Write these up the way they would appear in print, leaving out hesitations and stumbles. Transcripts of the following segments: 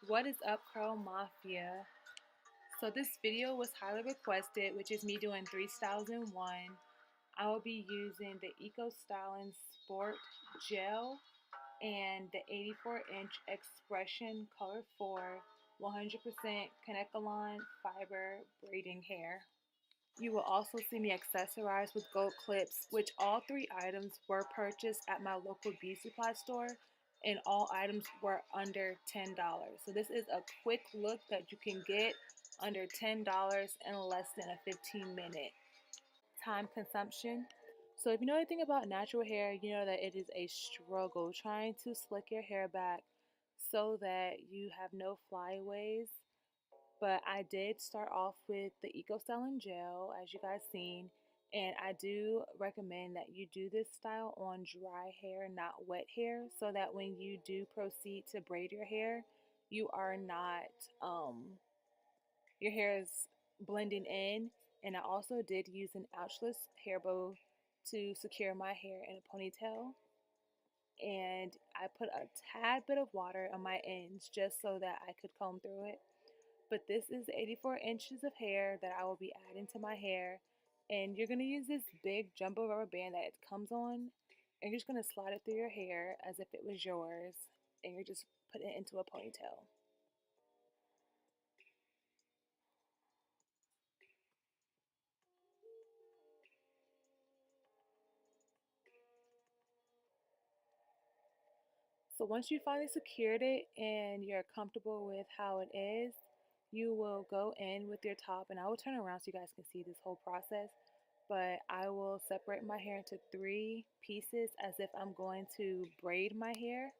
What is up, Curl Mafia? So this video was highly requested, which is me doing 3 styles in one. I will be using the Eco Styling Sport Gel and the 84-inch X-pression Color 4 100% Kanekalon fiber braiding hair. You will also see me accessorize with gold clips, which all 3 items were purchased at my local beauty supply store, and all items were under $10. So this is a quick look that you can get under $10 in less than a 15-minute time consumption. So if you know anything about natural hair, you know that it is a struggle trying to slick your hair back so that you have no flyaways. But I did start off with the Eco Styling Gel, as you guys seen, and I do recommend that you do this style on dry hair, not wet hair, so that when you do proceed to braid your hair, you are not, your hair is blending in. And I also did use an ouchless hair bow to secure my hair in a ponytail. And I put a tad bit of water on my ends just so that I could comb through it. But this is 84 inches of hair that I will be adding to my hair. And you're going to use this big jumbo rubber band that it comes on. And you're just going to slide it through your hair as if it was yours. And you're just putting it into a ponytail. So once you finally secured it and you're comfortable with how it is, you will go in with your top, and I will turn around so you guys can see this whole process. But I will separate my hair into 3 pieces as if I'm going to braid my hair.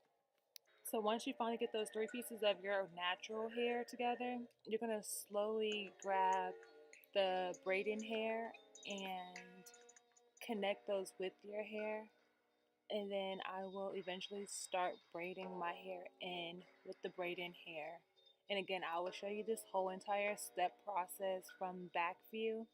So once you finally get those 3 pieces of your natural hair together, you're going to slowly grab the braiding hair and connect those with your hair. And then I will eventually start braiding my hair in with the braiding hair. And again, I will show you this whole entire step process from back view.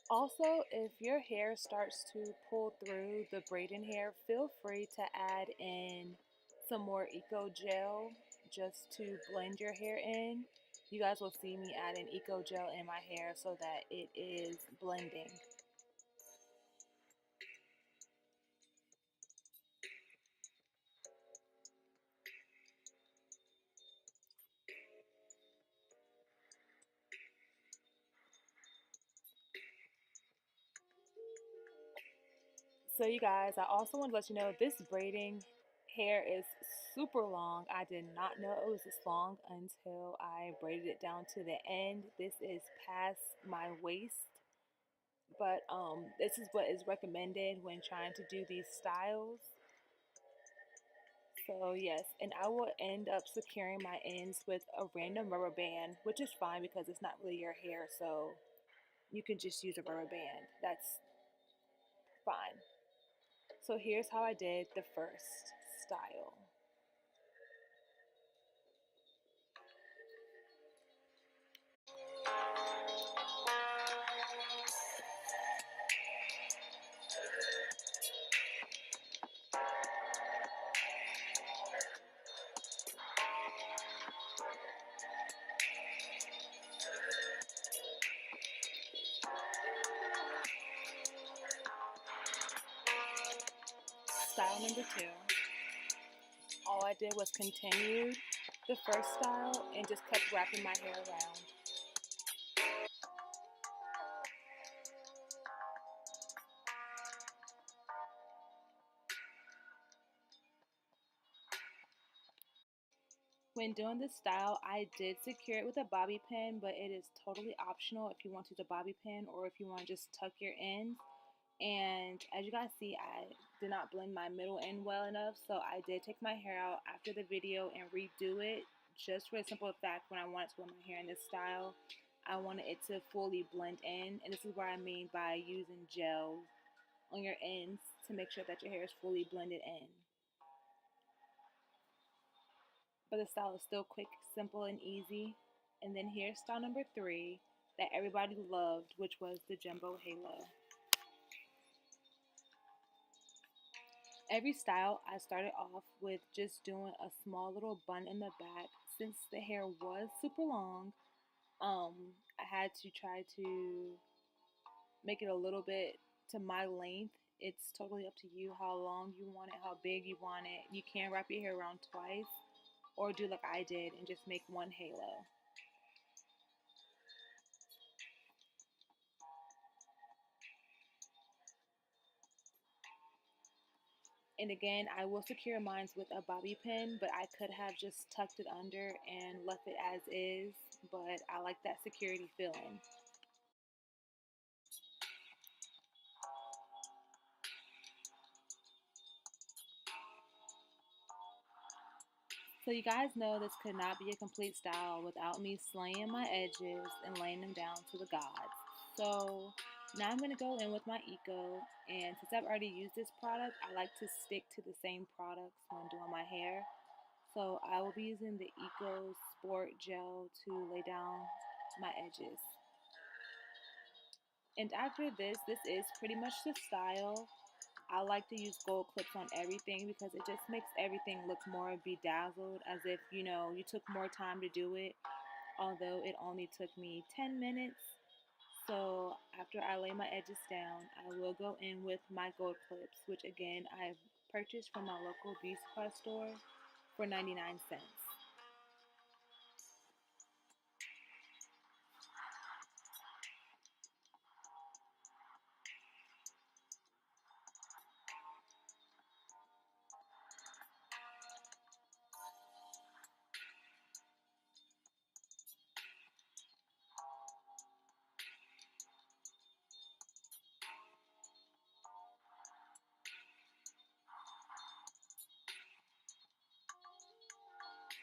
Also, if your hair starts to pull through the braiding hair, feel free to add in some more Eco Gel just to blend your hair in. You guys will see me adding Eco Gel in my hair so that it is blending. So you guys, I also want to let you know this braiding hair is super long. I did not know it was this long until I braided it down to the end. This is past my waist, but this is what is recommended when trying to do these styles. So yes, and I will end up securing my ends with a random rubber band, which is fine because it's not really your hair, so you can just use a rubber band. That's fine. So here's how I did the first style. Style number 2. All I did was continue the first style and just kept wrapping my hair around. When doing this style, I did secure it with a bobby pin, but it is totally optional if you want to use a bobby pin or if you want to just tuck your ends. And as you guys see, I did not blend my middle end well enough, so I did take my hair out after the video and redo it just for the simple fact when I wanted to wear my hair in this style, I wanted it to fully blend in, and this is what I mean by using gel on your ends to make sure that your hair is fully blended in. But the style is still quick, simple, and easy. And then here's style number 3. that everybody loved, which was the jumbo halo. Every style I started off with just doing a small little bun in the back. Since the hair was super long, I had to try to make it a little bit to my length. It's totally up to you how long you want it, how big you want it. You can wrap your hair around twice or do like I did and just make one halo. And again, I will secure mine with a bobby pin, but I could have just tucked it under and left it as is, but I like that security feeling. So you guys know this could not be a complete style without me slaying my edges and laying them down to the gods. So now I'm going to go in with my Eco, and since I've already used this product, I like to stick to the same products when doing my hair. So I will be using the Eco Sport Gel to lay down my edges. And after this is pretty much the style. I like to use gold clips on everything because it just makes everything look more bedazzled, as if, you know, you took more time to do it, although it only took me 10 minutes. So after I lay my edges down, I will go in with my gold clips, which again I've purchased from my local beauty supply store for 99¢.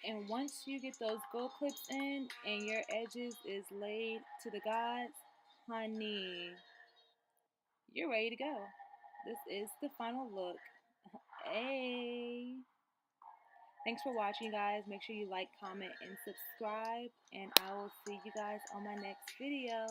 And once you get those gold clips in and your edges is laid to the gods, honey, you're ready to go. This is the final look. Hey! Thanks for watching, guys. Make sure you like, comment, and subscribe. And I will see you guys on my next video.